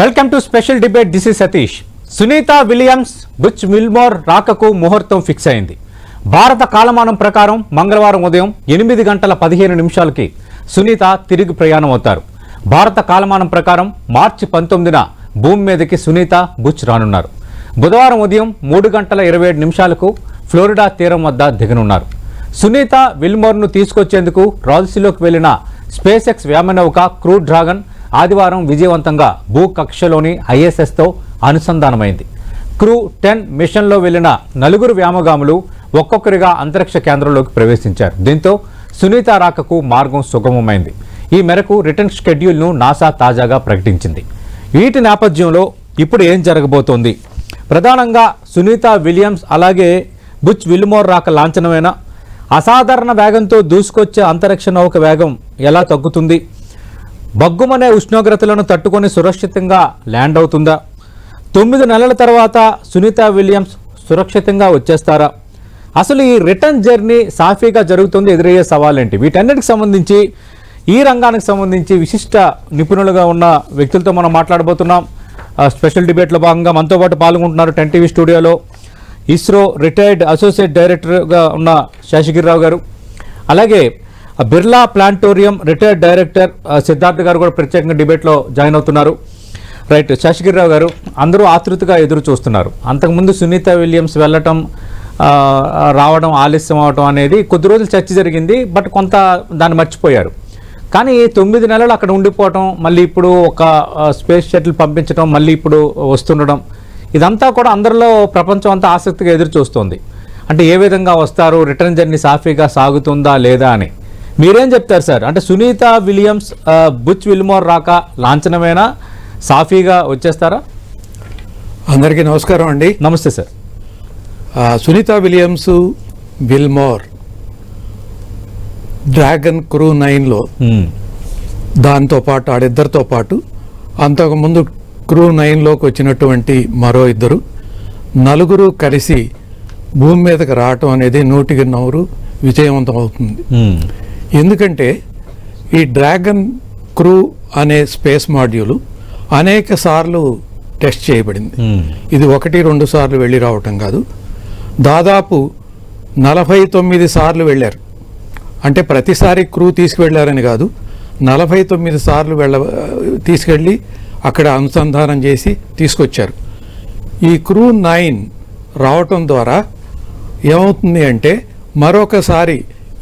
Welcome to special debate. This is Satish. Sunita Williams, Butch Wilmore రాకకు ముహూర్తం fix అయింది. భారత కాలమానం ప్రకారం మంగళవారం ఉదయం 8:15 సునీత తిరిగి ప్రయాణం అవుతారు. భారత కాలమానం ప్రకారం మార్చి 19న భూమి మీదకి సునీత, బుచ్ రానున్నారు. బుధవారం ఉదయం 3:27 ఫ్లోరిడా తీరం వద్ద దిగనున్నారు. సునీత విల్మోర్ను తీసుకొచ్చేందుకు రాజసీలోకి వెళ్లిన స్పేస్ ఎక్స్ వ్యోమనౌక క్రూ డ్రాగన్ ఆదివారం విజయవంతంగా భూకక్షలోని ISSతో అనుసంధానమైంది. క్రూ 10 మిషన్లో వెళ్లిన 4 వ్యోమగాములు ఒక్కొక్కరిగా అంతరిక్ష కేంద్రంలోకి ప్రవేశించారు. దీంతో సునీత రాకకు మార్గం సుగమమైంది. ఈ మేరకు రిటర్న్ షెడ్యూల్ను నాసా తాజాగా ప్రకటించింది. వీటి నేపథ్యంలో ఇప్పుడు ఏం జరగబోతోంది? ప్రధానంగా సునీత విలియమ్స్ అలాగే బుచ్ విల్మోర్ రాక లాంఛనమైన అసాధారణ వేగంతో దూసుకొచ్చే అంతరిక్ష నౌక వేగం ఎలా తగ్గుతుంది? బగ్గుమనే ఉష్ణోగ్రతలను తట్టుకొని సురక్షితంగా ల్యాండ్ అవుతుందా? 9 నెలల తర్వాత సునీత విలియమ్స్ సురక్షితంగా వచ్చేస్తారా? అసలు ఈ రిటర్న్ జర్నీ సాఫీగా జరుగుతుంది, ఎదురయ్యే సవాలేంటి? వీటన్నిటికి సంబంధించి, ఈ రంగానికి సంబంధించి విశిష్ట నిపుణులుగా ఉన్న వ్యక్తులతో మనం మాట్లాడబోతున్నాం. స్పెషల్ డిబేట్లో భాగంగా మనతో పాటు పాల్గొంటున్నారు 10 TV స్టూడియోలో ఇస్రో రిటైర్డ్ అసోసియేట్ డైరెక్టర్గా ఉన్న శేషగిరిరావు గారు, అలాగే Birla planetarium retired director Siddharth గారు కూడా ప్రత్యేకంగా డిబేట్లో జాయిన్ అవుతున్నారు. రైట్, శేషగిరిరావు గారు, అందరూ ఆతృతగా ఎదురు చూస్తున్నారు. అంతకుముందు సునీత విలియమ్స్ వెళ్ళటం, రావడం ఆలస్యం అవడం అనేది కొద్ది రోజులు చర్చ జరిగింది. బట్ కొంత దాన్ని మర్చిపోయారు. కానీ 9 నెలలు అక్కడ ఉండిపోవటం, మళ్ళీ ఇప్పుడు ఒక స్పేస్ షటిల్ పంపించడం, మళ్ళీ ఇప్పుడు వస్తుండడం, ఇదంతా కూడా అందరిలో ప్రపంచం అంతా ఆసక్తిగా ఎదురు చూస్తోంది. అంటే ఏ విధంగా వస్తారు, రిటర్న్ జర్నీ సాఫీగా సాగుతుందా లేదా అని మీరేం చెప్తారు సార్? అంటే సునీత విలియమ్స్, బుచ్ విల్మోర్ రాక లాంఛనమేనా? సాఫీగా వచ్చేస్తారా? అందరికీ నమస్కారం అండి. నమస్తే sir. Sunita Williams, Wilmore Dragon Crew 9లో దాంతో పాటు ఆడిద్దరితో పాటు అంతకుముందు క్రూ 9లోకి వచ్చినటువంటి మరో 2 4 కలిసి భూమి మీదకి రావటం అనేది 100% విజయవంతం అవుతుంది. ఎందుకంటే ఈ డ్రాగన్ క్రూ అనే స్పేస్ మాడ్యూల్ అనేక సార్లు టెస్ట్ చేయబడింది. ఇది 1-2 సార్లు వెళ్ళి రావటం కాదు, దాదాపు 49 సార్లు వెళ్ళారు. అంటే ప్రతిసారి క్రూ తీసుకువెళ్ళారని కాదు, 49 సార్లు తీసుకెళ్ళి అక్కడ అనుసంధానం చేసి తీసుకొచ్చారు. ఈ క్రూ 9 రావటం ద్వారా ఏమవుతుంది అంటే మరొకసారి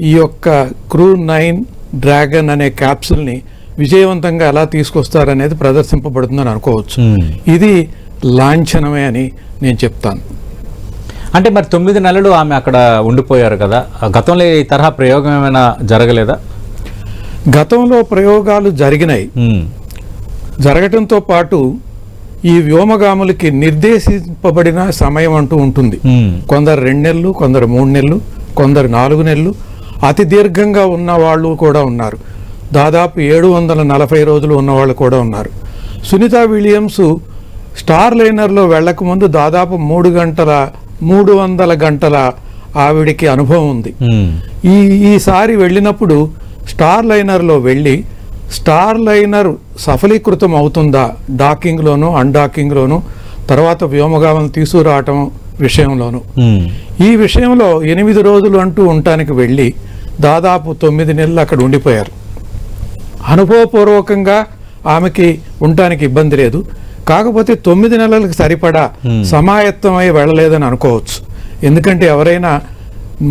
ఈ యొక్క క్రూ 9 డ్రాగన్ అనే క్యాప్సుల్ని విజయవంతంగా ఎలా తీసుకొస్తారనేది ప్రదర్శింపబడుతుందని అనుకోవచ్చు. ఇది లాంఛనమే అని నేను చెప్తాను. అంటే మరి 9 నెలలు ఆమె అక్కడ ఉండిపోయారు కదా, గతంలో ఈ తరహా ప్రయోగం ఏమైనా జరగలేదా? గతంలో ప్రయోగాలు జరిగినాయి. జరగటంతో పాటు ఈ వ్యోమగాములకి నిర్దేశింపబడిన సమయం అంటూ ఉంటుంది. కొందరు 2 నెలలు, కొందరు 3 నెలలు, కొందరు 4 నెలలు, అతి దీర్ఘంగా ఉన్న వాళ్ళు కూడా ఉన్నారు. దాదాపు 740 రోజులు ఉన్నవాళ్ళు కూడా ఉన్నారు. సునీత విలియమ్స్ స్టార్ లైనర్లో వెళ్ళకముందు దాదాపు 300 గంటల ఆవిడికి అనుభవం ఉంది. ఈసారి వెళ్ళినప్పుడు స్టార్ లైనర్లో వెళ్ళి స్టార్ లైనర్ సఫలీకృతం అవుతుందా డాకింగ్లోను, అన్డాకింగ్లోను, తర్వాత వ్యోమగాములను తీసుకురావటం విషయంలోను. ఈ విషయంలో 8 రోజులు అంటూ ఉండటానికి వెళ్ళి దాదాపు 9 నెలలు అక్కడ ఉండిపోయారు. అనుభవపూర్వకంగా ఆమెకి ఉండటానికి ఇబ్బంది లేదు. కాకపోతే 9 నెలలకు సరిపడా సమాయత్తమై వెళ్ళలేదని అనుకోవచ్చు. ఎందుకంటే ఎవరైనా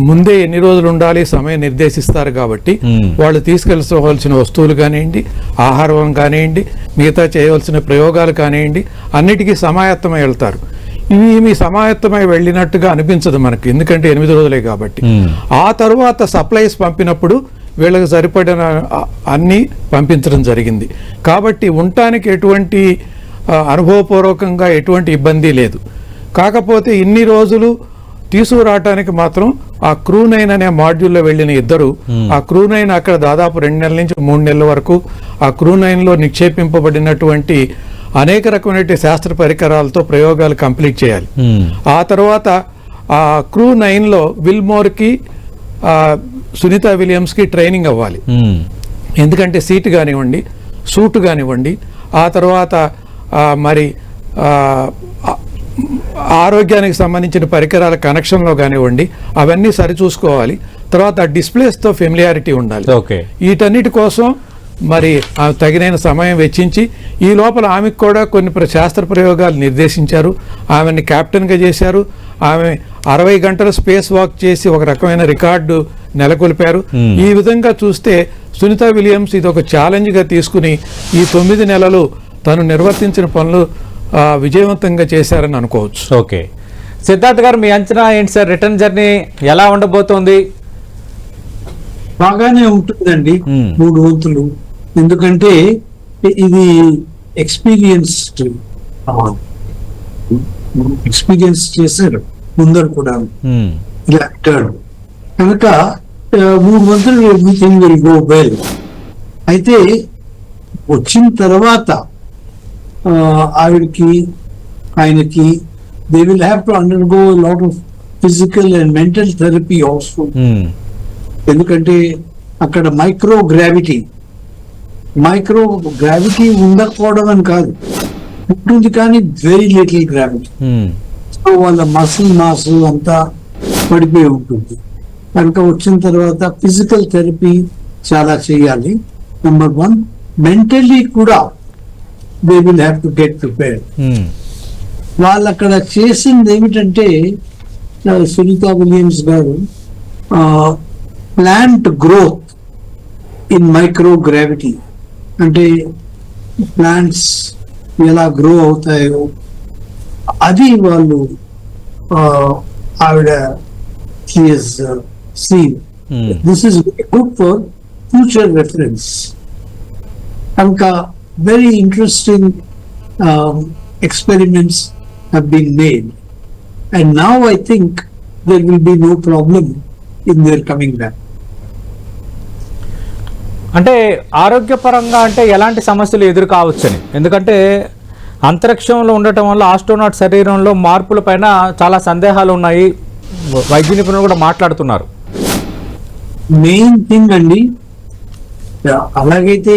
ముందే ఎన్ని రోజులు ఉండాలి సమయం నిర్దేశిస్తారు కాబట్టి వాళ్ళు తీసుకెళ్ళవలసిన వస్తువులు కానివ్వండి, ఆహారం కానివ్వండి, మిగతా చేయవలసిన ప్రయోగాలు కానివ్వండి, అన్నిటికీ సమాయత్తమై వెళ్తారు. ఇవి సమాయత్తమై వెళ్ళినట్టుగా అనిపించదు మనకి, ఎందుకంటే 8 రోజులే కాబట్టి. ఆ తర్వాత సప్లైస్ పంపినప్పుడు వీళ్ళకి సరిపడిన అన్నీ పంపించడం జరిగింది. కాబట్టి ఉండటానికి ఎటువంటి అనుభవపూర్వకంగా ఎటువంటి ఇబ్బంది లేదు. కాకపోతే ఇన్ని రోజులు తీసుకురావటానికి మాత్రం ఆ క్రూ 9 అనే మాడ్యూల్లో వెళ్ళిన 2 ఆ క్రూ 9 అక్కడ దాదాపు 2 నెలల నుంచి 3 నెలల వరకు ఆ క్రూ 9లో నిక్షేపింపబడినటువంటి అనేక రకమైన శాస్త్ర పరికరాలతో ప్రయోగాలు కంప్లీట్ చేయాలి. ఆ తర్వాత ఆ క్రూ 9లో విల్మోర్కి, సునీత విలియమ్స్కి ట్రైనింగ్ అవ్వాలి. ఎందుకంటే సీట్ కానివ్వండి, సూట్ కానివ్వండి, ఆ తర్వాత మరి ఆరోగ్యానికి సంబంధించిన పరికరాల కనెక్షన్లో కానివ్వండి, అవన్నీ సరిచూసుకోవాలి. తర్వాత డిస్ప్లేస్తో ఫెమిలియారిటీ ఉండాలి. వీటన్నిటి కోసం మరి తగినైన సమయం వెచ్చించి ఈ లోపల ఆమెకు కూడా కొన్ని శాస్త్ర ప్రయోగాలు నిర్దేశించారు. ఆమెని కెప్టెన్గా చేశారు. ఆమె 60 గంటల స్పేస్ వాక్ చేసి ఒక రకమైన రికార్డు నెలకొల్పారు. ఈ విధంగా చూస్తే సునీత విలియమ్స్ ఇది ఒక ఛాలెంజ్గా తీసుకుని ఈ 9 నెలలు తను నిర్వర్తించిన పనులు విజయవంతంగా చేశారని అనుకోవచ్చు. ఓకే, సిద్ధార్థ్ గారు మీ అంచనా ఏంటి సార్? రిటర్న్ జర్నీ ఎలా ఉండబోతోంది? బాగానే ఉంటుందండి 3 వంతులు. ఎందుకంటే ఇది ఎక్స్పీరియన్స్ చేశారు ముందర కూడా ఇలా అంటాడు కనుక 3 వంతులు ఎవ్రీథింగ్ విల్ గో వెల్. అయితే వచ్చిన తర్వాత ఆవిడకి ఆయనకి they will have to undergo lot of physical and mental therapy also. ఎందుకంటే అక్కడ మైక్రో గ్రావిటీ ఉండకపోవడం అని కాదు, ఉంటుంది కానీ వెరీ లిటిల్ గ్రావిటీ. సో వాళ్ళ మసిల్ మాస్ అంతా పడిపోయి ఉంటుంది కనుక వచ్చిన తర్వాత ఫిజికల్ థెరపీ చాలా చేయాలి. నెంబర్ 1, మెంటల్లీ కూడా they will have to get prepared. వాళ్ళు అక్కడ చేసింది ఏమిటంటే సునీత విలియమ్స్ గారు plant growth in micro gravity, అంటే ప్లాంట్స్ ఎలా గ్రో అవుతాయో అది వాళ్ళు ఆవిడ seen. This is very good for future reference. కనుక very interesting experiments have been made and now I think there will be no problem in their coming back. అంటే ఆరోగ్యపరంగా అంటే ఎలాంటి సమస్యలు ఎదురు కావచ్చని, ఎందుకంటే అంతరిక్షంలో ఉండటం వల్ల ఆస్ట్రోనాట్ శరీరంలో మార్పుల పైన చాలా సందేహాలు ఉన్నాయి, వైద్య నిపుణులు కూడా మాట్లాడుతున్నారు. మెయిన్ థింగ్ అండి, అలాగైతే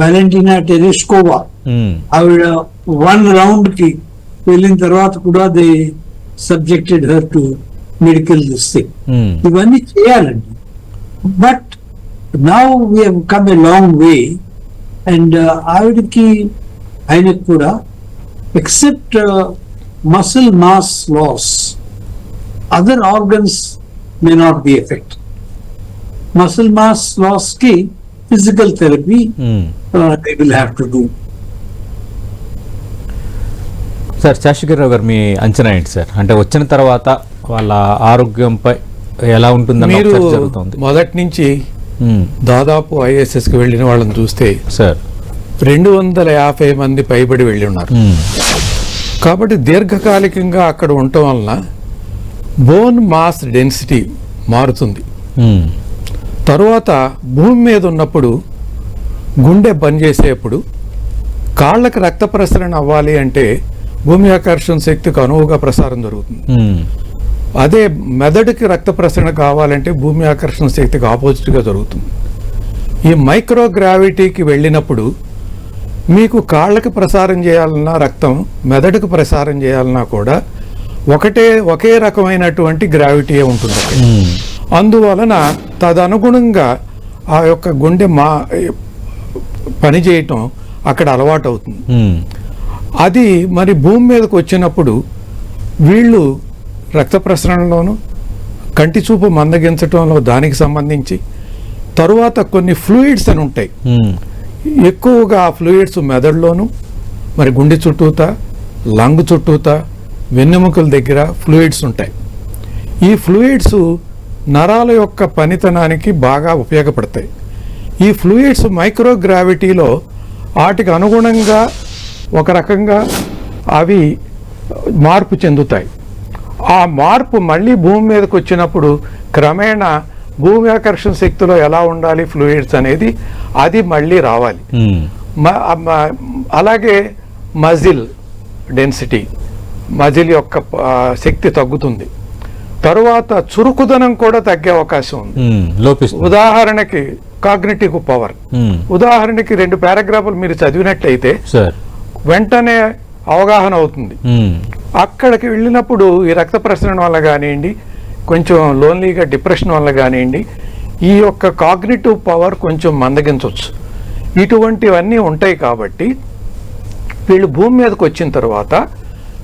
వాలెంటీనా టెరెస్కోవా ఆవిడ 1 రౌండ్ కి వెళ్ళిన తర్వాత కూడా they subjected her to medical thing. ఇవన్నీ చేయాలండి. But now we have come a long way and ఆవిడకి ఆయనకు కూడా except muscle mass loss other organs may not be affect. Muscle mass loss కి physical therapy they will have to do. Sir Seshagiri Rao గారు మీ అంచనా ఏంటి సార్? అంటే వచ్చిన తర్వాత వాళ్ళ ఆరోగ్యంపై ఎలా ఉంటుందని జరుగుతుంది? మొదటి నుంచి దాదాపు ఐఎస్ఎస్కి వెళ్ళిన వాళ్ళని చూస్తే సార్ 250 మంది పైబడి వెళ్ళి ఉన్నారు. కాబట్టి దీర్ఘకాలికంగా అక్కడ ఉండటం వలన బోన్ మాస్ డెన్సిటీ మారుతుంది. తరువాత భూమి మీద ఉన్నప్పుడు గుండె పనిచేసేప్పుడు కాళ్ళకి రక్త ప్రసరణ అవ్వాలి అంటే భూమి ఆకర్షణ శక్తికి అనువుగా ప్రసారం జరుగుతుంది. అదే మెదడుకి రక్త ప్రసరణ కావాలంటే భూమి ఆకర్షణ శక్తికి ఆపోజిట్గా జరుగుతుంది. ఈ మైక్రో గ్రావిటీకి వెళ్ళినప్పుడు మీకు కాళ్ళకి ప్రసారం చేయాలన్నా రక్తం మెదడుకు ప్రసారం చేయాలన్నా కూడా ఒకే రకమైనటువంటి గ్రావిటీయే ఉంటుంది. అందువలన తదనుగుణంగా ఆ యొక్క గుండె పనిచేయటం అక్కడ అలవాటు అవుతుంది. అది మరి భూమి మీదకి వచ్చినప్పుడు వీళ్ళు రక్త ప్రసరణలోను కంటి చూపు మందగించటంలో దానికి సంబంధించి తరువాత కొన్ని ఫ్లూయిడ్స్ అని ఉంటాయి. ఎక్కువగా ఆ ఫ్లూయిడ్స్ మెదడులోను మరి గుండె చుట్టూతా లంగ్ చుట్టూతా వెన్నెముకల దగ్గర ఫ్లూయిడ్స్ ఉంటాయి. ఈ ఫ్లూయిడ్స్ నరాల యొక్క పనితనానికి బాగా ఉపయోగపడతాయి. ఈ ఫ్లూయిడ్స్ మైక్రో గ్రావిటీలో వాటికి అనుగుణంగా ఒక రకంగా అవి మార్పు చెందుతాయి. ఆ మార్పు మళ్ళీ భూమి మీదకి వచ్చినప్పుడు క్రమేణా భూమి ఆకర్షణ శక్తిలో ఎలా ఉండాలి ఫ్లూయిడ్స్ అనేది అది మళ్ళీ రావాలి. అలాగే మజిల్ డెన్సిటీ, మజిల్ యొక్క శక్తి తగ్గుతుంది. తరువాత చురుకుదనం కూడా తగ్గే అవకాశం ఉంది. ఉదాహరణకి కాగ్నిటివ్ పవర్, ఉదాహరణకి 2 పారాగ్రాఫ్లు మీరు చదివినట్లయితే వెంటనే అవగాహన అవుతుంది. అక్కడికి వెళ్ళినప్పుడు ఈ రక్త ప్రసరణ వల్ల కానివ్వండి, కొంచెం లోన్లీగా డిప్రెషన్ వల్ల కానివ్వండి, ఈ యొక్క కాగ్నిటివ్ పవర్ కొంచెం మందగించవచ్చు. ఇటువంటివన్నీ ఉంటాయి కాబట్టి వీళ్ళు భూమి మీదకి వచ్చిన తర్వాత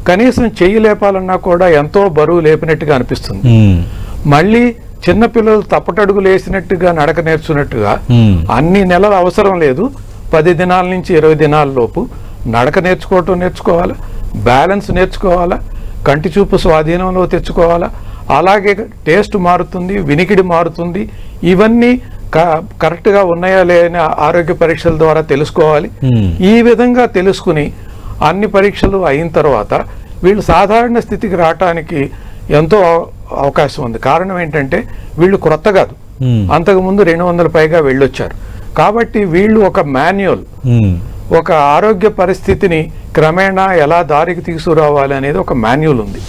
కనీసం చెయ్యి లేపాలన్నా కూడా ఎంతో బరువు లేపినట్టుగా అనిపిస్తుంది. మళ్ళీ చిన్నపిల్లలు తప్పటడుగులు వేసినట్టుగా నడక నేర్చుకున్నట్టుగా అన్ని నెలలు అవసరం లేదు, 10 దినాల నుంచి 20 దినాల లోపు నడక నేర్చుకోవాలా, బ్యాలెన్స్ నేర్చుకోవాలా, కంటి చూపు స్వాధీనంలో తెచ్చుకోవాలా, అలాగే టేస్ట్ మారుతుంది, వినికిడి మారుతుంది. ఇవన్నీ కరెక్ట్గా ఉన్నాయా లేని ఆరోగ్య పరీక్షల ద్వారా తెలుసుకోవాలి. ఈ విధంగా తెలుసుకుని అన్ని పరీక్షలు అయిన తర్వాత వీళ్ళు సాధారణ స్థితికి రావటానికి ఎంతో అవకాశం ఉంది. కారణం ఏంటంటే వీళ్ళు క్రొత్త కాదు, అంతకుముందు 200 పైగా వెళ్ళొచ్చారు. కాబట్టి వీళ్ళు ఒక మాన్యువల్, ఒక ఆరోగ్య పరిస్థితిని క్రమేణా ఎలా దారికి తీసుకురావాలి అనేది ఒక మాన్యువల్ ఉంది.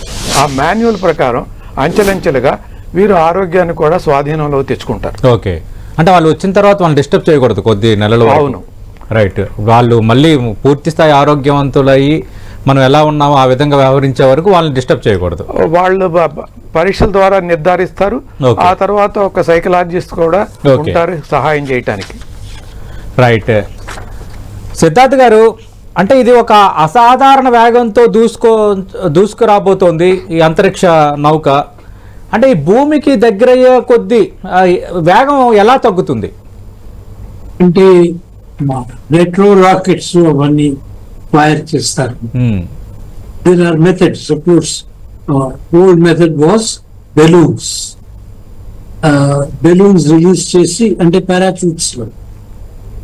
ఆ మాన్యువల్ ప్రకారం అంచెలంచెలుగా వీరు ఆరోగ్యాన్ని కూడా స్వాధీనంలో తెచ్చుకుంటారు. ఓకే, అంటే వాళ్ళు వచ్చిన తర్వాత వాళ్ళని డిస్టర్బ్ చేయకూడదు కొద్ది నెలలు. అవును, రైట్. వాళ్ళు మళ్ళీ పూర్తి స్థాయి ఆరోగ్యవంతులయ్యి మనం ఎలా ఉన్నామో ఆ విధంగా వ్యవహరించే వరకు వాళ్ళని డిస్టర్బ్ చేయకూడదు. వాళ్ళు పరీక్షల ద్వారా నిర్ధారిస్తారు. ఆ తర్వాత ఒక సైకలాజిస్ట్ కూడా ఉంటారు సహాయం చేయటానికి. రైట్. సిద్ధార్థ్ గారు, అంటే ఇది ఒక అసాధారణ వేగంతో దూసుకురాబోతోంది ఈ అంతరిక్ష నౌక. అంటే ఈ భూమికి దగ్గరయ్యే కొద్దీ వేగం ఎలా తగ్గుతుంది? అంటే రెట్రో రాకెట్స్ అవన్నీ ఫైర్ చేస్తారు. There are methods. Of course old method was balloons. Balloons release చేసి అంటే పారాచూట్స్ లో.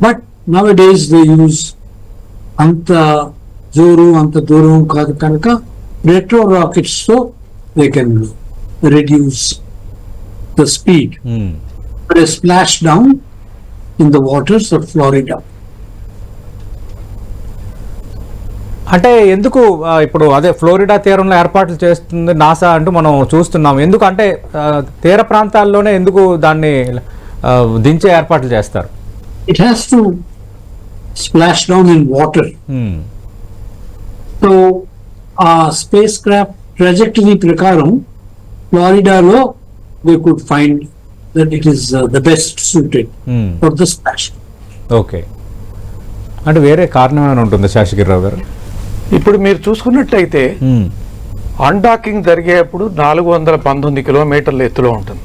But now days they use అంత జోరు అంత దూరం కాదు కనుక రెట్రో రాకెట్స్ తో they can reduce the speed. They splash down in the waters of Florida. అంటే ఎందుకు ఇప్పుడు అదే ఫ్లోరిడా తీరంలో ఏర్పాట్లు చేస్తుంది నాసా అంటూ మనం చూస్తున్నాం. ఎందుకు అంటే తీర ప్రాంతాల్లోనే ఎందుకు దాన్ని దించే ఏర్పాట్లు చేస్తారు? It has to splash down in water. So spacecraft trajectory prakaram Florida they could find that it is the best suited for the splash. Okay, అంటే వేరే కారణం ఏమైనా ఉంటుందా శేషగిరిరావు గారు? ఇప్పుడు మీరు చూసుకున్నట్టయితే అన్డాకింగ్ జరిగేప్పుడు 419 కిలోమీటర్ల ఎత్తులో ఉంటుంది.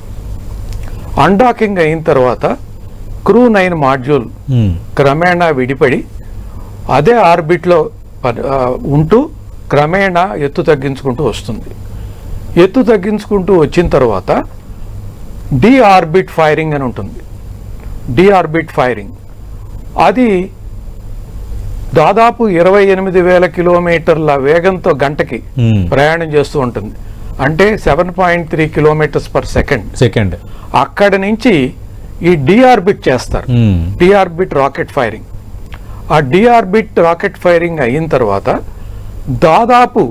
అన్డాకింగ్ అయిన తర్వాత క్రూ 9 మాడ్యూల్ క్రమేణా విడిపడి అదే ఆర్బిట్లో ఉంటూ క్రమేణా ఎత్తు తగ్గించుకుంటూ వస్తుంది. ఎత్తు తగ్గించుకుంటూ వచ్చిన తర్వాత డీఆర్బిట్ ఫైరింగ్ అని ఉంటుంది. డీఆర్బిట్ ఫైరింగ్ అది దాదాపు 28,000 కిలోమీటర్ల వేగంతో గంటకి ప్రయాణం చేస్తూ ఉంటుంది. అంటే 7.3 కిలోమీటర్స్ పర్ సెకండ్. అక్కడి నుంచి ఈ డీఆర్బిట్ చేస్తారు, డీఆర్బిట్ రాకెట్ ఫైరింగ్. ఆ డీఆర్బిట్ రాకెట్ ఫైరింగ్ అయిన తర్వాత దాదాపు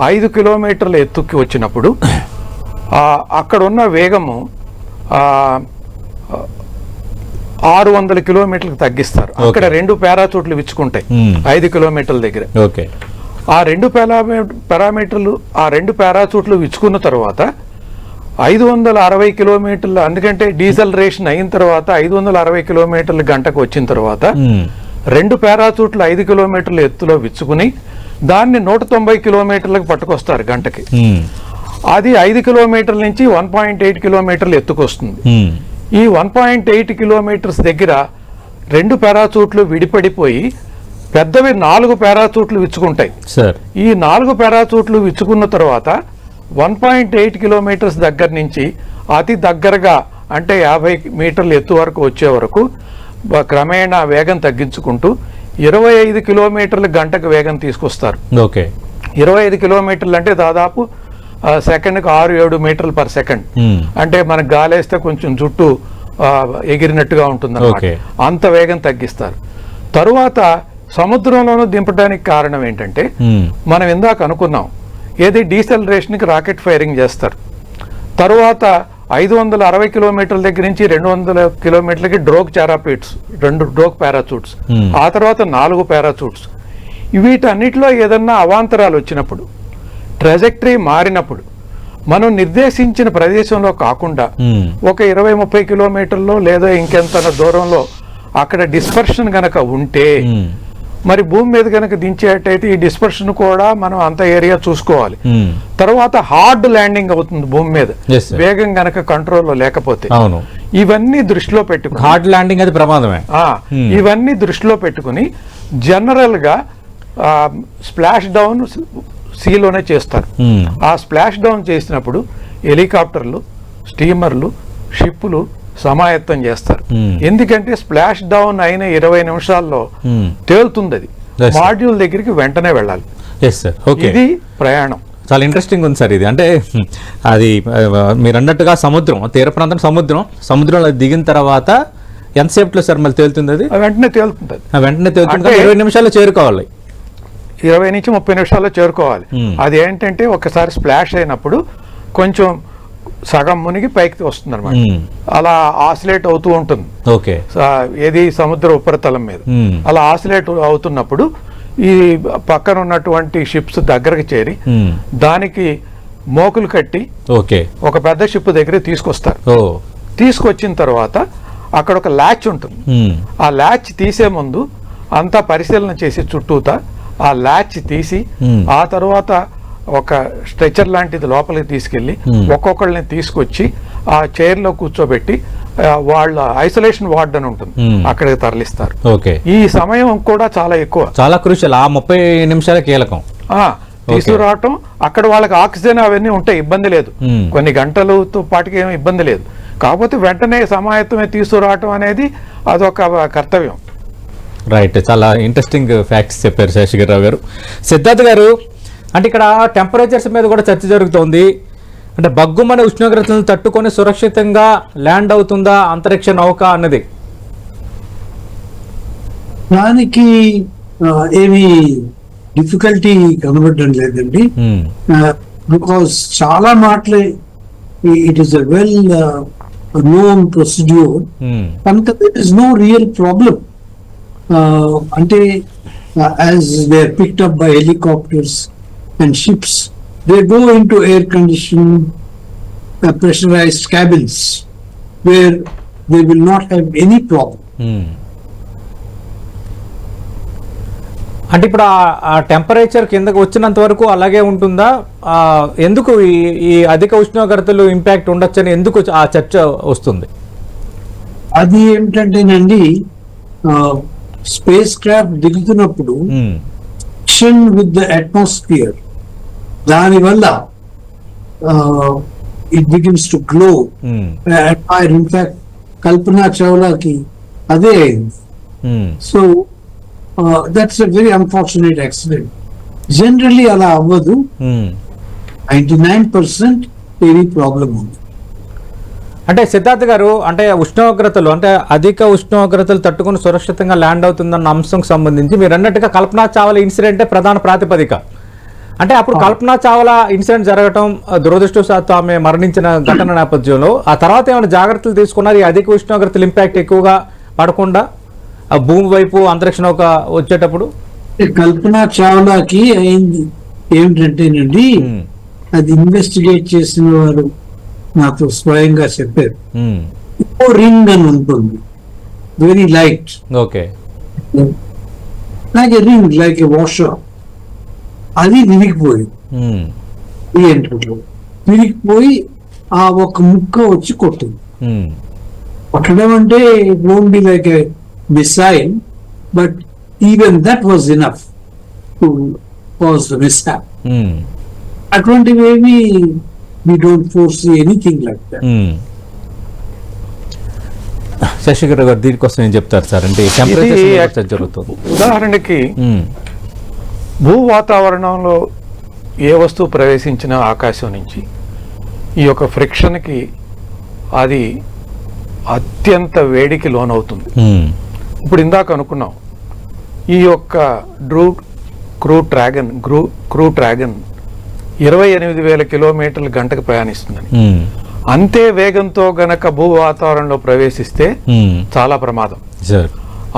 5 కిలోమీటర్ల ఎత్తుకి వచ్చినప్పుడు అక్కడ ఉన్న వేగము 600 కిలోమీటర్లకు తగ్గిస్తారు. అక్కడ 2 పారాచూట్లు విచ్చుకుంటాయి 5 కిలోమీటర్ల దగ్గర. ఆ 2 పారామీటర్లు ఆ 2 పారాచూట్లు విచ్చుకున్న తర్వాత 560 కిలోమీటర్లు, ఎందుకంటే డీజిల్ రేషన్ అయిన తర్వాత 560 కిలోమీటర్ల గంటకు వచ్చిన తర్వాత 2 పారాచూట్లు 5 కిలోమీటర్ల ఎత్తులో విచ్చుకుని దాన్ని 190 కిలోమీటర్లకు పట్టుకొస్తారు గంటకి. అది 5 కిలోమీటర్ల నుంచి 1.8 కిలోమీటర్లు ఎత్తుకొస్తుంది. ఈ 1.8 కిలోమీటర్స్ దగ్గర 2 పారాచూట్లు విడిపడిపోయి పెద్దవి 4 పారాచూట్లు విచ్చుకుంటాయి. ఈ 4 పారాచూట్లు విచ్చుకున్న తర్వాత 1.8 కిలోమీటర్స్ దగ్గర నుంచి అతి దగ్గరగా అంటే 50 మీటర్ల ఎత్తు వరకు వచ్చే వరకు క్రమేణా వేగం తగ్గించుకుంటూ 25 కిలోమీటర్ల గంటకు వేగం తీసుకొస్తారు. 25 కిలోమీటర్లు అంటే దాదాపు సెకండ్కి 6-7 మీటర్లు పర్ సెకండ్. అంటే మనకు గాలేస్తే కొంచెం జుట్టు ఎగిరినట్టుగా ఉంటుంది, అంత వేగం తగ్గిస్తారు. తరువాత సముద్రంలోనూ దింపడానికి కారణం ఏంటంటే మనం ఇందాక అనుకున్నాం, ఏది డీసెలరేషన్కి రాకెట్ ఫైరింగ్ చేస్తారు. తరువాత 560 కిలోమీటర్ల దగ్గర నుంచి 200 కిలోమీటర్లకి డ్రోగ్ చారాపీట్స్, 2 డ్రోగ్ పారాచూట్స్, ఆ తర్వాత 4 పారాచూట్స్. వీటన్నిటిలో ఏదన్నా అవాంతరాలు వచ్చినప్పుడు, ట్రాజెక్టరీ మారినప్పుడు, మనం నిర్దేశించిన ప్రదేశంలో కాకుండా ఒక 20-30 కిలోమీటర్లో లేదా ఇంకెంత దూరంలో అక్కడ డిస్పర్షన్ గనక ఉంటే, మరి భూమి మీద కనుక దించేటైతే ఈ డిస్పర్షన్ కూడా మనం అంత ఏరియా చూసుకోవాలి. తర్వాత హార్డ్ ల్యాండింగ్ అవుతుంది భూమి మీద, వేగం గనక కంట్రోల్లో లేకపోతే. ఇవన్నీ దృష్టిలో పెట్టుకుని, హార్డ్ ల్యాండింగ్ అది ప్రమాదమే. ఇవన్నీ దృష్టిలో పెట్టుకుని జనరల్ గా స్ప్లాష్ డౌన్ సీలోనే చేస్తారు. ఆ స్ప్లాష్ డౌన్ చేసినప్పుడు హెలికాప్టర్లు, స్టీమర్లు, షిప్పులు సమాయత్తం చేస్తారు. ఎందుకంటే స్ప్లాష్ డౌన్ అయిన 20 నిమిషాల్లో తేలుతుంది. అది మాడ్యూల్ దగ్గరికి వెంటనే వెళ్ళాలి. ఇది ప్రయాణం. చాలా ఇంట్రెస్టింగ్ ఉంది సార్ ఇది. అంటే అది మీరు అన్నట్టుగా సముద్రం, తీర ప్రాంతం సముద్రంలో దిగిన తర్వాత ఎంతసేపులో సార్ మళ్ళీ తేలుతుంది? అది వెంటనే తేలుతుంది. వెంటనే తేలుతుంది. 20 నిమిషాల్లో చేరుకోవాలి. 20 నుంచి 30 నిమిషాల్లో చేరుకోవాలి. అది ఏంటంటే ఒకసారి స్ప్లాష్ అయినప్పుడు కొంచెం సగం మునిగి పైకి వస్తుంది అనమాట. అలా ఆసిలేట్ అవుతూ ఉంటుంది. ఏది సముద్ర ఉపరితలం మీద అలా ఆసిలేట్ అవుతున్నప్పుడు ఈ పక్కన ఉన్నటువంటి షిప్స్ దగ్గరకు చేరి దానికి మోకులు కట్టి ఒక పెద్ద షిప్ దగ్గర తీసుకొస్తారు. తీసుకొచ్చిన తర్వాత అక్కడ ఒక ల్యాచ్ ఉంటుంది. ఆ ల్యాచ్ తీసే ముందు అంతా పరిశీలన చేసి చుట్టూతా ఆ ల్యాచ్ తీసి ఆ తర్వాత ఒక స్ట్రెచర్ లాంటిది లోపలికి తీసుకెళ్లి ఒక్కొక్కళ్ళని తీసుకొచ్చి ఆ చైర్ లో కూర్చోబెట్టి వాళ్ళ ఐసోలేషన్ వార్డ్ అని ఉంటుంది, అక్కడికి తరలిస్తారు. ఈ సమయం కూడా చాలా ఎక్కువ, చాలా క్రూషియల్. ఆ 30 నిమిషాల కీలకం. తీసుకురావటం, అక్కడ వాళ్ళకి ఆక్సిజన్ అవన్నీ ఉంటాయి, ఇబ్బంది లేదు. కొన్ని గంటలతో పాటుకి ఏమి ఇబ్బంది లేదు. కాకపోతే వెంటనే సమాయత్తమే తీసుకురావటం అనేది అదొక కర్తవ్యం. రైట్. చాలా ఇంట్రెస్టింగ్ ఫ్యాక్ట్స్ చెప్పారు శేషగిరిరావు గారు. సిద్ధార్థ్ గారు, అంటే ఇక్కడ టెంపరేచర్స్ మీద కూడా చర్చ జరుగుతోంది. అంటే బగ్గుమనే ఉష్ణోగ్రతలను తట్టుకొని సురక్షితంగా ల్యాండ్ అవుతుందా అంతరిక్ష నౌక అన్నది? దానికి ఏమి డిఫికల్టీ కనబడడం లేదండి. బికాస్ చాలా మాటలే it is a well known procedure, కనుక that is no real problem. అంటే as they are picked up by helicopters and ships, they go into air-conditioned, pressurized cabins where they will not have any problem. అంటే ఇప్పుడు ఆ temperature కిందకు వచ్చినంత వరకు అలాగే ఉంటుందా? ఎందుకు ఈ అధిక ఉష్ణోగ్రతలు ఇంపాక్ట్ ఉండొచ్చని ఎందుకు ఆ చర్చ వస్తుంది? అది ఏమిటంటేనండి, స్పేస్ క్రాఫ్ట్ దిగుతున్నప్పుడు ఫ్రిక్షన్ విత్ ద అట్మాస్ఫియర్, దానివల్ల it begins to glow. In fact Kalpana చావ్లాకి అదే అయింది. So that's a very unfortunate accident. Generally అలా అవ్వదు. 99% ఏమీ ప్రాబ్లం ఉంది. అంటే సిద్ధార్థ్ గారు, అంటే ఉష్ణోగ్రతలు, అంటే అధిక ఉష్ణోగ్రతలు తట్టుకుని సురక్షితంగా ల్యాండ్ అవుతుందన్న అంశంకి సంబంధించి మీరు అన్నట్టుగా కల్పనా చావ్లా ఇన్సిడెంటే ప్రధాన ప్రాతిపదిక. అంటే అప్పుడు కల్పనా చావ్లా ఇన్సిడెంట్ జరగటం, దురదృష్టవశాత్తు ఆమె మరణించిన ఘటన నేపథ్యంలో ఆ తర్వాత ఏమైనా జాగ్రత్తలు తీసుకున్నారు? ఈ అధిక ఉష్ణోగ్రతలు ఇంపాక్ట్ ఎక్కువగా పడకుండా ఆ భూమి వైపు అంతరిక్ష నౌక వచ్చేటప్పుడు? కల్పనా చావ్లాకి అయింది ఏమిటంటేనండి, అది ఇన్వెస్టిగేట్ చేసిన వారు నాతో స్వయంగా చెప్పారు. రింగ్ అని ఉంటుంది, very light, like a ring, like a washer. అది విరిగిపోయింది. విరిగిపోయి ఆ ఒక ముక్క వచ్చి కొట్టింది. కొట్టడం అంటే it won't be like a missile, but even that was enough to cause the mishap. అటువంటివి ఏమి we don't foresee anything like that. Shashidhar గారు దీనికోసం ఏం చెప్తారు సార్? అంటే టెంపరేచర్ జరుగుతుంది. ఉదాహరణకి భూ వాతావరణంలో ఏ వస్తువు ప్రవేశించినా ఆకాశం నుంచి ఈ యొక్క ఫ్రిక్షన్కి అది అత్యంత వేడికి లోనవుతుంది. ఇప్పుడు ఇందాక అనుకున్నాం ఈ యొక్క క్రూ డ్రాగన్ 28,000 కిలోమీటర్ల గంటకు ప్రయాణిస్తుందని. అంతే వేగంతో గనక భూ వాతావరణంలో ప్రవేశిస్తే చాలా ప్రమాదం.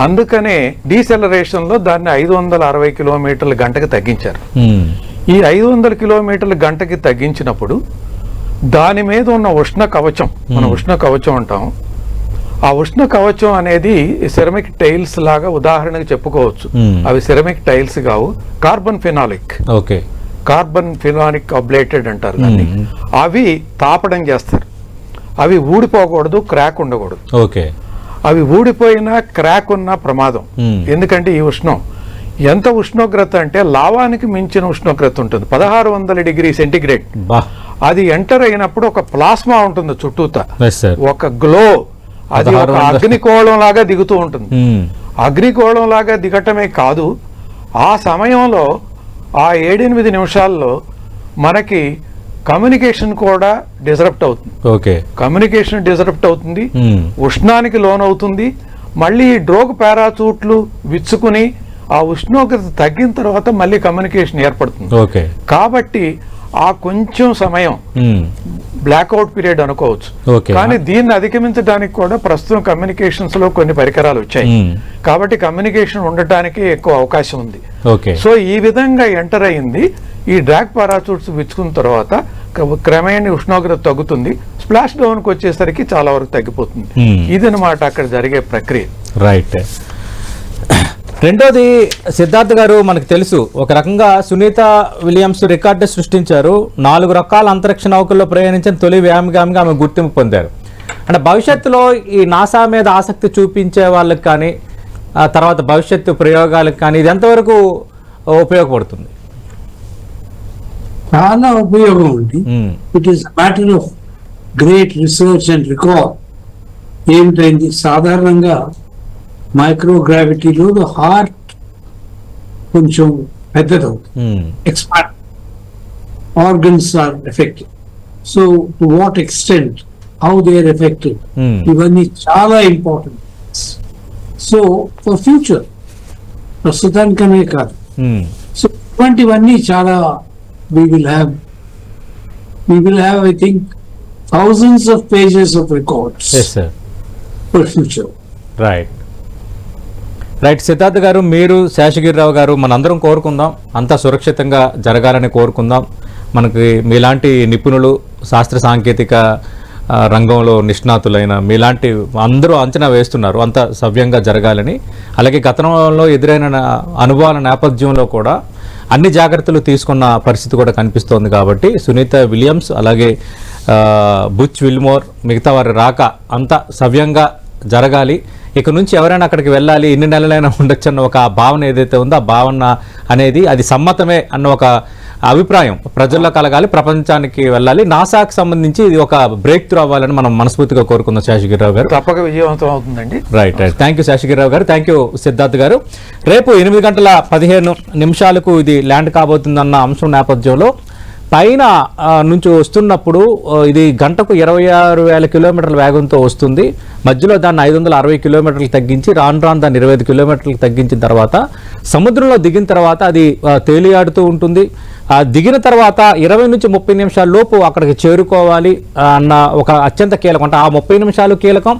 అందుకనే డీసెలరేషన్లో దాన్ని 560 కిలోమీటర్ల గంటకి తగ్గించారు. ఈ 500 కిలోమీటర్ల గంటకి తగ్గించినప్పుడు దాని మీద ఉన్న ఉష్ణ కవచం, మనం ఉష్ణ కవచం అంటాం, ఆ ఉష్ణ కవచం అనేది సిరమిక్ టైల్స్ లాగా ఉదాహరణకు చెప్పుకోవచ్చు. అవి సిరమిక్ టైల్స్ కావు, కార్బన్ ఫినాలిక్, కార్బన్ ఫినాలిక్ అబ్లేటెడ్ అంటారు దాన్ని. అవి తాపడం చేస్తారు. అవి ఊడిపోకూడదు, క్రాక్ ఉండకూడదు. అవి ఊడిపోయినా క్రాక్ ఉన్న ప్రమాదం. ఎందుకంటే ఈ ఉష్ణం ఎంత ఉష్ణోగ్రత అంటే లావానికి మించిన ఉష్ణోగ్రత ఉంటుంది, 1600 డిగ్రీ సెంటిగ్రేడ్. అది ఎంటర్ అయినప్పుడు ఒక ప్లాస్మా ఉంటుంది చుట్టూతా, ఒక గ్లో, అది ఒక అగ్నికోళం లాగా దిగుతూ ఉంటుంది. అగ్నికోళం లాగా దిగటమే కాదు, ఆ సమయంలో ఆ 7-8 నిమిషాల్లో మనకి కమ్యూనికేషన్ కూడా డిస్రప్ట్ అవుతుంది. కమ్యూనికేషన్ డిస్రప్ట్ అవుతుంది, ఉష్ణానికి లోనవుతుంది. మళ్ళీ డ్రోగ్ పారాచూట్లు విచ్చుకుని ఆ ఉష్ణోగ్రత తగ్గిన తర్వాత మళ్ళీ కమ్యూనికేషన్ ఏర్పడుతుంది. కాబట్టి ఆ కొంచెం సమయం బ్లాక్అవుట్ పీరియడ్ అనుకోవచ్చు. కానీ దీన్ని అధిగమించడానికి కూడా ప్రస్తుతం కమ్యూనికేషన్స్ లో కొన్ని పరికరాలు వచ్చాయి. కాబట్టి కమ్యూనికేషన్ ఉండటానికి ఎక్కువ అవకాశం ఉంది. సో ఈ విధంగా ఎంటర్ అయింది. ఈ డ్రాగ్ పారాచూట్స్ విచ్చుకున్న తర్వాత క్రమేణా ఉష్ణోగ్రత తగ్గుతుంది, స్ప్లాష్ డౌన్ కి వచ్చేసరికి చాలా వరకు తగ్గిపోతుంది. ఇదనమాట అక్కడ జరిగే ప్రక్రియ. రైట్. రెండోది సిద్ధార్థ్ గారు, మనకు తెలుసు ఒక రకంగా సునీత విలియమ్స్ రికార్డు సృష్టించారు. 4 రకాల అంతరిక్ష నౌకల్లో ప్రయాణించిన తొలి వ్యాయామిగా ఆమె గుర్తింపు పొందారు. అంటే భవిష్యత్తులో ఈ నాసా మీద ఆసక్తి చూపించే వాళ్ళకి కానీ, ఆ తర్వాత భవిష్యత్తు ప్రయోగాలకు కానీ ఇది ఎంతవరకు ఉపయోగపడుతుంది? చాలా ఉపయోగం ఉంది. It is matter of great research and record. ఏమిటైంది, సాధారణంగా మైక్రోగ్రావిటీలో హార్ట్ కొంచెం పెద్దదవుతుంది, expand, organs are affected. So to what extent, how they are affected, ఇవన్నీ చాలా ఇంపార్టెంట్. సో ఫర్ ఫ్యూచర్, ప్రస్తుతానికనే కాదు. సో ఇటువంటివన్నీ చాలా we will have I think thousands of pages of records. Yes sir. For future. Right. Siddharth గారు, మీరు శేషగిరిరావు గారు, మనందరం కోరుకుందాం అంతా సురక్షితంగా జరగాలని కోరుకుందాం. మనకి మీలాంటి నిపుణులు, శాస్త్ర సాంకేతిక రంగంలో నిష్ణాతులైన మీలాంటి అందరూ అంచనా వేస్తున్నారు అంత సవ్యంగా జరగాలని. అలాగే గతంలో ఎదురైన అనుభవాల నేపథ్యంలో కూడా అన్ని జాగ్రత్తలు తీసుకున్న పరిస్థితి కూడా కనిపిస్తోంది. కాబట్టి సునీత విలియమ్స్ అలాగే బుచ్ విల్మోర్ మిగతా వారి రాక అంతా సవ్యంగా జరగాలి. ఇక నుంచి ఎవరైనా అక్కడికి వెళ్ళాలి, ఎన్ని నెలలైనా ఉండొచ్చు అన్న ఒక భావన ఏదైతే ఉందో ఆ భావన అనేది అది సమ్మతమే అన్న ఒక అభిప్రాయం ప్రజల్లో కలగాలి, ప్రపంచానికి వెళ్ళాలి. నాసాకు సంబంధించి ఇది ఒక బ్రేక్ త్రూ అవ్వాలని మనం మనస్ఫూర్తిగా కోరుకుందాం. శేషగిరిరావు గారు, తప్పక విజయవంతం అవుతుందండి. రైట్. థ్యాంక్ యూ శేషగిరిరావు గారు, థ్యాంక్ యూ సిద్ధార్థ్ గారు. రేపు 8:15 ఇది ల్యాండ్ కాబోతుందన్న అంశం నేపథ్యంలో పైన నుంచి వస్తున్నప్పుడు ఇది గంటకు 26,000 కిలోమీటర్ల వేగంతో వస్తుంది. మధ్యలో దాన్ని 560 కిలోమీటర్లు తగ్గించి రాను దాన్ని 25 కిలోమీటర్లకు తగ్గించిన తర్వాత సముద్రంలో దిగిన తర్వాత అది తేలియాడుతూ ఉంటుంది. దిగిన తర్వాత 20 నుంచి 30 నిమిషాల లోపు అక్కడికి చేరుకోవాలి అన్న ఒక అత్యంత కీలకం. అంటే ఆ 30 నిమిషాలు కీలకం.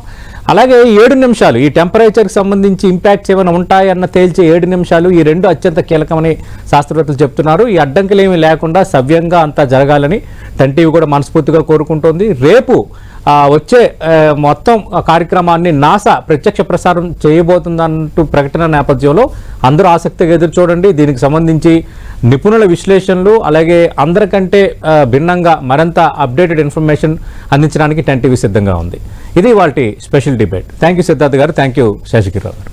అలాగే 7 నిమిషాలు ఈ టెంపరేచర్కి సంబంధించి ఇంపాక్ట్స్ ఏమైనా ఉంటాయన్న తేల్చే 7 నిమిషాలు, ఈ రెండు అత్యంత కీలకమని శాస్త్రవేత్తలు చెప్తున్నారు. ఈ అడ్డంకులు ఏమీ లేకుండా సవ్యంగా అంతా జరగాలని టెన్టీవీ కూడా మనస్ఫూర్తిగా కోరుకుంటోంది. రేపు వచ్చే మొత్తం కార్యక్రమాన్ని నాసా ప్రత్యక్ష ప్రసారం చేయబోతుందంటూ ప్రకటన నేపథ్యంలో అందరూ ఆసక్తిగా ఎదురు చూడండి. దీనికి సంబంధించి నిపుణుల విశ్లేషణలు అలాగే అందరికంటే భిన్నంగా మరింత అప్డేటెడ్ ఇన్ఫర్మేషన్ అందించడానికి టెన్టీవీ సిద్ధంగా ఉంది. ఇది వాటి special debate. Thank you Siddharth గారు, థ్యాంక్ యూ శేషగిరిరావు గారు.